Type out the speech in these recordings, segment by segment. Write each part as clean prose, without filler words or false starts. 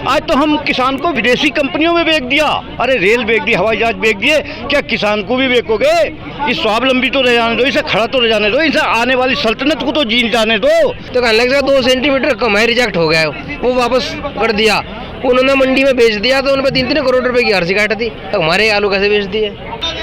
आज तो हम किसान को विदेशी कंपनियों में बेच दिया। अरे रेल बेच दी, हवाई जहाज बेच दिए, क्या किसान को भी बेचोगे? ये स्वावलंबी तो रह जाने दो, इसे खड़ा तो रह जाने दो, इसे आने वाली सल्तनत को तो जीन जाने दो। तो कहने लग 2 सेंटीमीटर कम है, रिजेक्ट हो गया, वो वापस कर दिया। उन्होंने मंडी में बेच दिया तो उन पर 3-3 करोड़ रुपए की अर्जी काट दी, तो हमारे आलू कैसे बेच दिए?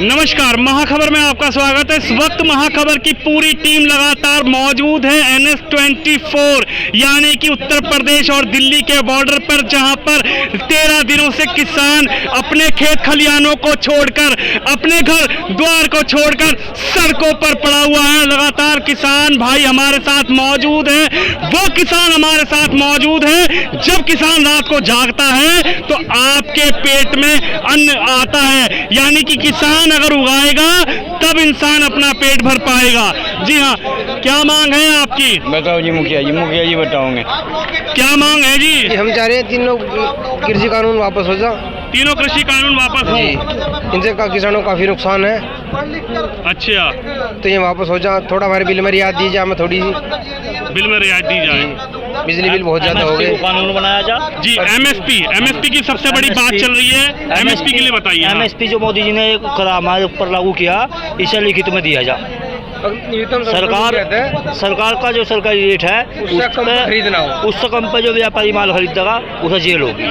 नमस्कार, महाखबर में आपका स्वागत है। इस वक्त महाखबर की पूरी टीम लगातार मौजूद है NS-24 यानी कि उत्तर प्रदेश और दिल्ली के बॉर्डर पर, जहां पर 13 दिनों से किसान अपने खेत खलिहानों को छोड़कर, अपने घर द्वार को छोड़कर सड़कों पर पड़ा हुआ है। लगातार किसान भाई हमारे साथ मौजूद है, वो किसान हमारे साथ मौजूद है। जब किसान रात को जागता है तो आपके पेट में अन्न आता है, यानी कि किसान अगर उगाएगा तब इंसान अपना पेट भर पाएगा। जी हाँ, क्या मांग है आपकी? बताओ जी मुखिया जी बताओगे। क्या मांग है जी? हम चाह रहे हैं तीनों कृषि कानून वापस हो जाओ। तीनों कृषि कानून वापस हो? इनसे किसानों को काफी नुकसान है। अच्छा, तो ये वापस हो जाए, थोड़ा हमारे बिल में रियायत दी जाए, हमें थोड़ी सी बिल में रियायत दी जाए। बिजली बिल बहुत ज्यादा हो गए। कानून बनाया जा जी। MSP की सबसे बड़ी बात चल रही है, MSP के लिए बताइए। MSP जो मोदी जी ने हमारे ऊपर लागू किया, इसे लिखित में दिया जा। सरकार का जो सरकारी रेट है उससे कम पे जो व्यापारी माल खरीदेगा उसे जेल होगी।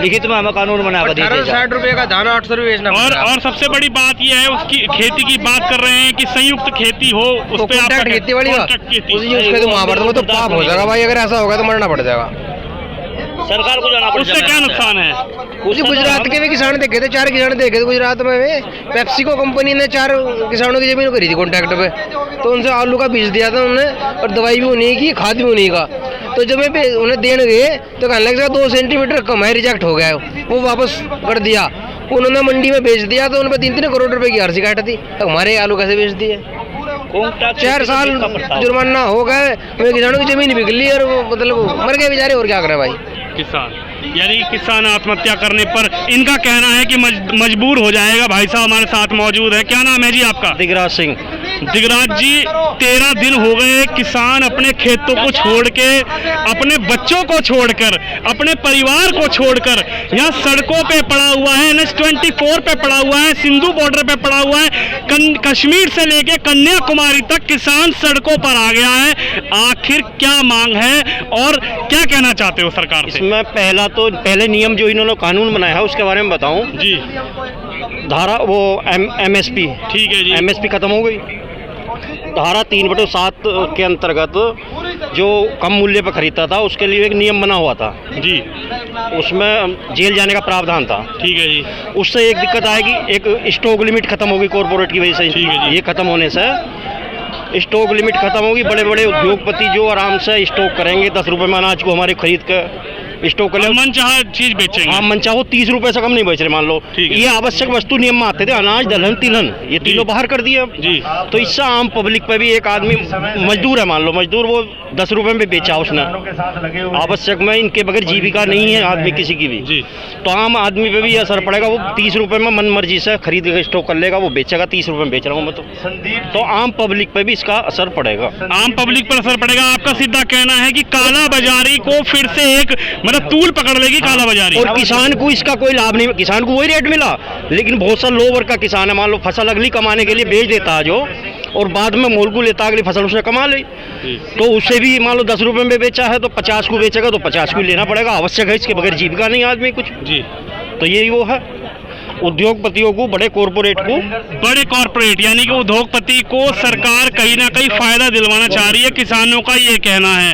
लिखित में हमें कानून बनाकर दिया जाए। 60 रुपए का धान 800 रुपए बेचना। और सबसे बड़ी बात यह है, उसकी खेती की बात कर रहे हैं कि संयुक्त खेती हो, उस पे आप खेती वाली तो महाभारत में तो पाप हो जाएगा भाई, अगर ऐसा होगा तो मरना पड़ जाएगा। सरकार को जाना पड़ेगा। उससे क्या नुकसान है? गुजरात के भी किसान देखे थे, 4 किसान देखे थे गुजरात में। पेप्सिको कंपनी ने 4 किसानों की जमीन खरीदी कॉन्ट्रैक्ट पे, तो उनसे आलू का बीज दिया था उन्होंने, और दवाई भी उन्हीं की, खाद भी उन्हीं का। तो जब उन्हें देने गए तो कहने लग 2 सेंटीमीटर कम है, रिजेक्ट हो गया, वो वापस कर दिया। उन्होंने मंडी में बेच दिया तो उन पर 3-3 करोड़ रुपए की अर्जी काट दी, तो हमारे आलू कैसे बेच दिए? 4 साल जुर्माना हो गए, किसानों की जमीन बिक ली और मतलब मर गए बेचारे। और क्या करे भाई किसान, यानी किसान आत्महत्या करने पर इनका कहना है कि मजबूर हो जाएगा। भाई साहब हमारे साथ मौजूद है, क्या नाम है जी आपका? दिगराज सिंह। दिगराज जी, 13 दिन हो गए किसान अपने खेतों को छोड़ के, अपने बच्चों को छोड़कर, अपने परिवार को छोड़कर यहाँ सड़कों पे पड़ा हुआ है। NS-24 पे पड़ा हुआ है, सिंधु बॉर्डर पे पड़ा हुआ है, कश्मीर से लेके कन्याकुमारी तक किसान सड़कों पर आ गया है। आखिर क्या मांग है और क्या कहना चाहते हो सरकार से? इसमें पहले नियम जो इन्होंने कानून बनाया है उसके बारे में बताऊं जी। धारा वो MSP, ठीक है जी। MSP खत्म हो गई। धारा 3/7 के अंतर्गत जो कम मूल्य पर खरीदता था उसके लिए एक नियम बना हुआ था जी, उसमें जेल जाने का प्रावधान था। ठीक है जी। उससे एक दिक्कत आएगी, एक स्टॉक लिमिट खत्म होगी कॉर्पोरेट की वजह से। ठीक है जी। ये खत्म होने से स्टॉक लिमिट खत्म होगी। बड़े बड़े उद्योगपति जो आराम से स्टॉक करेंगे, 10 रुपए में अनाज को हमारे खरीद कर स्टॉक कर ले, मनचाहा चीज बेचेंगे। हाँ, मनचाहो 30 रुपए से कम नहीं बेच रहे मान लो। ये आवश्यक वस्तु नियम में आते थे, अनाज, दलहन, तिलहन, ये तीनों बाहर कर दिए जी। तो इससे आम पब्लिक पे भी, एक आदमी मजदूर है मान लो, मजदूर वो 10 रुपए में बेचा उसने, आवश्यक में, इनके बगैर जीविका नहीं है आदमी किसी की भी जी। तो आम आदमी पे भी असर पड़ेगा। वो 30 रुपए में मन मर्जी से खरीद के स्टॉक कर लेगा, वो बेचेगा 30 रुपए में बेच रहा हूँ मैं तो आम पब्लिक पे भी इसका असर पड़ेगा। आम पब्लिक पर असर पड़ेगा। आपका सीधा कहना है कि काला बाजारी को फिर से एक मतलब तूल पकड़ लेगी काला बाजारी, और किसान को इसका कोई लाभ नहीं। किसान को वही रेट मिला, लेकिन बहुत सा लो वर्ग का किसान है, मान लो फसल अगली कमाने के लिए बेच देता है जो, और बाद में मोल को लेता अगली फसल उसने कमा ली, तो उससे भी मान लो 10 रुपए में बेचा है तो 50 को बेचेगा तो 50 को लेना पड़ेगा। आवश्यक है, इसके बगैर जीविका नहीं आदमी कुछ जी। तो यही वो है उद्योगपतियों को, बड़े कॉर्पोरेट यानी कि उद्योगपति को सरकार कहीं ना कहीं फायदा दिलवाना चाह रही है। किसानों का ये कहना है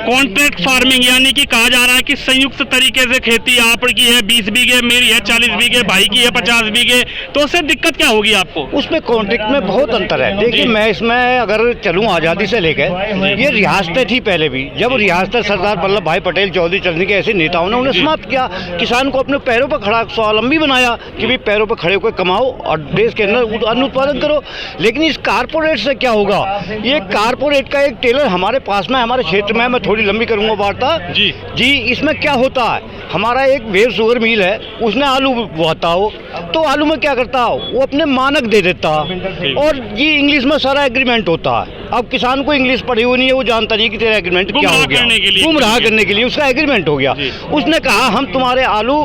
कॉन्ट्रैक्ट फार्मिंग, यानी कि कहा जा रहा है कि संयुक्त तरीके से खेती आपकी है, 20 बीघे मेरी है, 40 बीघे भाई की है, 50 बीघे, तो उससे दिक्कत क्या होगी आपको? उसमें कॉन्ट्रैक्ट में बहुत अंतर है। देखिए, मैं इसमें अगर चलूँ आज़ादी से लेकर, ये रियासतें थी पहले भी, जब रियासतें सरदार वल्लभ भाई पटेल, चौधरी चंद के ऐसे नेताओं ने उन्हें समाप्त किया, किसान को अपने पैरों पर खड़ा, स्वावलंबी बनाया कि भी पैरों पर खड़े होकर कमाओ और देश के अंदर अन्न उत्पादन करो। लेकिन इस कारपोरेट से क्या होगा? ये कारपोरेट का एक टेलर हमारे पास में, हमारे क्षेत्र में मैं थोड़ी लंबी करूंगा वार्ता जी। इसमें क्या होता है, हमारा एक वेव शुगर मिल है, उसने आलू बोता हो तो आलू में क्या करता हो, वो अपने मानक दे देता, और ये इंग्लिश में सारा एग्रीमेंट होता है। अब किसान को इंग्लिश पढ़ी हुई नहीं है, वो जानता नहीं कि तेरा एग्रीमेंट क्या हो गया, गुमराह करने के लिए उसका एग्रीमेंट हो गया। उसने कहा हम तुम्हारे आलू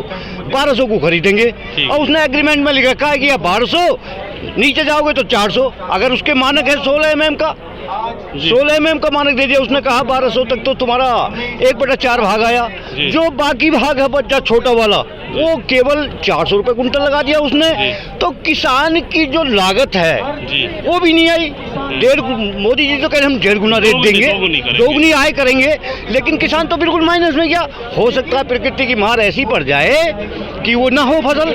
1200 को खरीदेंगे, और उसने एग्रीमेंट में लिख रखा है कि 1200, नीचे जाओगे तो 400। अगर उसके मानक है 16 mm का, 16 mm का मानक दे दिया, उसने कहा 1200 तक तो तुम्हारा 1/4 भाग आया, जो बाकी भाग है बच्चा छोटा वाला वो केवल 400 रुपये कुंटल लगा दिया उसने। तो किसान की जो लागत है वो भी नहीं आई। मोदी जी तो कह रहे हम 1.5 गुना रेट देंगे, 2 गुनी आय करेंगे, लेकिन किसान तो बिल्कुल माइनस में गया। हो सकता है प्रकृति की मार ऐसी पड़ जाए कि वो ना हो फसल,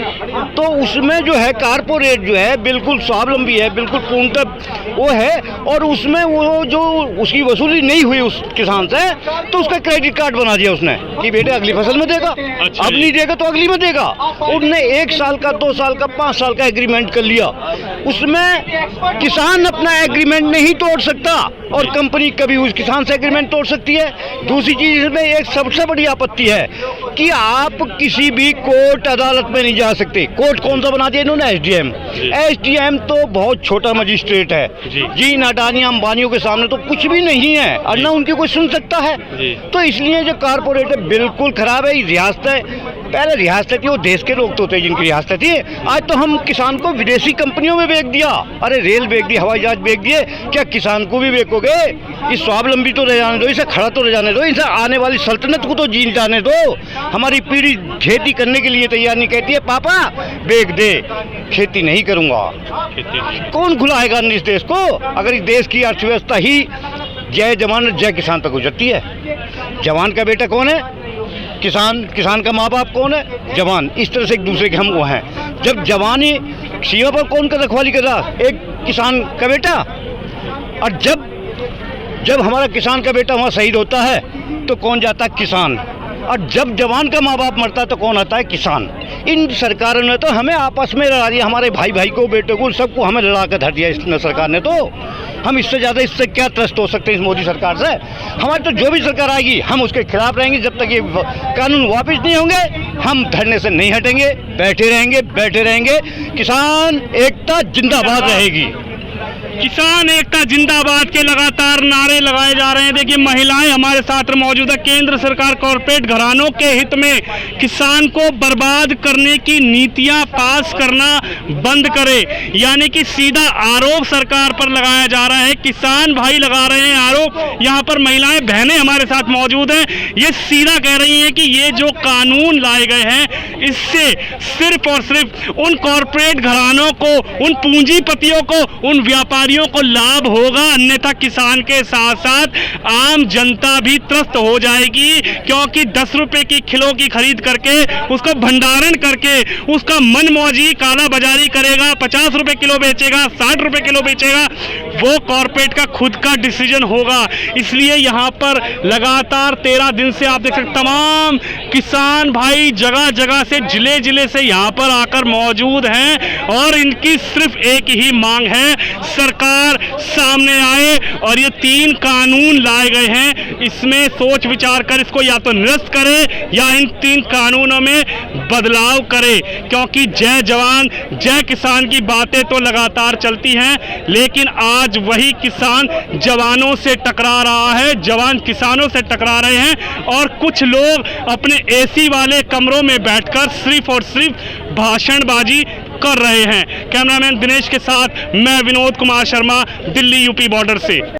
तो उसमें जो है कारपोरेट जो है बिल्कुल स्वावलंबी है, बिल्कुल पूर्णतः वो है, और उसमें वो जो उसकी वसूली नहीं हुई उस किसान से, तो उसका क्रेडिट कार्ड बना दिया उसने कि बेटे अगली फसल में देगा, अब नहीं देगा तो अगली में देगा। उनने 1 साल का, 2 साल का, 5 साल का एग्रीमेंट कर लिया। उसमें किसान अपना एग्रीमेंट नहीं तोड़ सकता, और कंपनी कभी उस किसान से एग्रीमेंट तोड़ सकती है। दूसरी चीज इसमें एक सबसे बड़ी आपत्ति है कि आप किसी भी कोर्ट अदालत में नहीं जा सकते। कोर्ट कौन सा बना दिया इन्होंने, एसडीएम तो बहुत छोटा मजिस्ट्रेट है जी। अडानी अंबानियों के सामने तो कुछ भी नहीं है, और ना उनकी कोई सुन सकता है। तो इसलिए जो कारपोरेट है बिल्कुल खराब है। रियासत है, पहले रियासत थी वो देश के लोग तो थे जिनकी रियासत थी, आज तो हम किसान को विदेशी कंपनियों में बेच दिया। अरे रेल बेच दी, हवाई जहाज बेच दिए, क्या किसान को भी बेचोगे? इस स्वावलंबी तो रह जाने दो, इसे खड़ा तो रह जाने दो, इसे आने वाली सल्तनत को तो जी जाने दो। हमारी पीढ़ी खेती करने के लिए तैयार नहीं, कहती है पापा बेच दे, खेती नहीं करूंगा। कौन खुलाएगा इस देश को, अगर इस देश की अर्थव्यवस्था ही जय जवान जय किसान पर गुजरती है? जवान का बेटा कौन है? किसान, किसान का माँ बाप कौन है? जवान। इस तरह से एक दूसरे के हम वो हैं। जब जवानी सीमा पर कौन का रखवाली कर रहा? एक किसान का बेटा। और जब हमारा किसान का बेटा वहाँ शहीद होता है तो कौन जाता है? किसान। और जब जवान का माँ बाप मरता है तो कौन आता है? किसान। इन सरकारों ने तो हमें आपस में लड़ा दिया, हमारे भाई भाई को, बेटे को, सबको हमें लड़ा कर धर दिया इस सरकार ने। तो हम इससे ज़्यादा इससे क्या त्रस्त हो सकते हैं इस मोदी सरकार से? हमारी तो जो भी सरकार आएगी हम उसके खिलाफ रहेंगे। जब तक ये कानून वापस नहीं होंगे हम धरने से नहीं हटेंगे, बैठे रहेंगे। किसान एकता जिंदाबाद रहेगी। किसान एकता जिंदाबाद के लगातार नारे लगाए जा रहे हैं। देखिए महिलाएं हमारे साथ मौजूद है। केंद्र सरकार कॉर्पोरेट घरानों के हित में किसान को बर्बाद करने की नीतियां पास करना बंद करे, यानी कि सीधा आरोप सरकार पर लगाया जा रहा है। किसान भाई लगा रहे हैं आरोप। यहाँ पर महिलाएं बहनें हमारे साथ मौजूद हैं, ये सीधा कह रही हैं कि ये जो कानून लाए गए हैं इससे सिर्फ और सिर्फ उन कॉर्पोरेट घरानों को, उन पूंजीपतियों को, उन व्यापारियों को लाभ होगा, अन्यथा किसान के साथ साथ आम जनता भी त्रस्त हो जाएगी। क्योंकि 10 रुपए की किलो की खरीद करके उसको भंडारण करके उसका मनमौजी काला बाजारी करेगा, 50 रुपए किलो बेचेगा, 60 रुपए किलो बेचेगा, वो कॉर्पोरेट का खुद का डिसीजन होगा। इसलिए यहाँ पर लगातार 13 दिन से आप देख सकते तमाम किसान भाई जगह जगह से, जिले जिले से यहाँ पर आकर मौजूद हैं, और इनकी सिर्फ एक ही मांग है, सरकार सामने आए और ये 3 कानून लाए गए हैं इसमें सोच विचार कर इसको या तो निरस्त करे या इन 3 कानूनों में बदलाव करे। क्योंकि जय जवान जय किसान की बातें तो लगातार चलती हैं, लेकिन आज वही किसान जवानों से टकरा रहा है, जवान किसानों से टकरा रहे हैं, और कुछ लोग अपने एसी वाले कमरों में बैठकर सिर्फ और सिर्फ भाषणबाजी कर रहे हैं। कैमरामैन दिनेश के साथ मैं विनोद कुमार शर्मा, दिल्ली यूपी बॉर्डर से।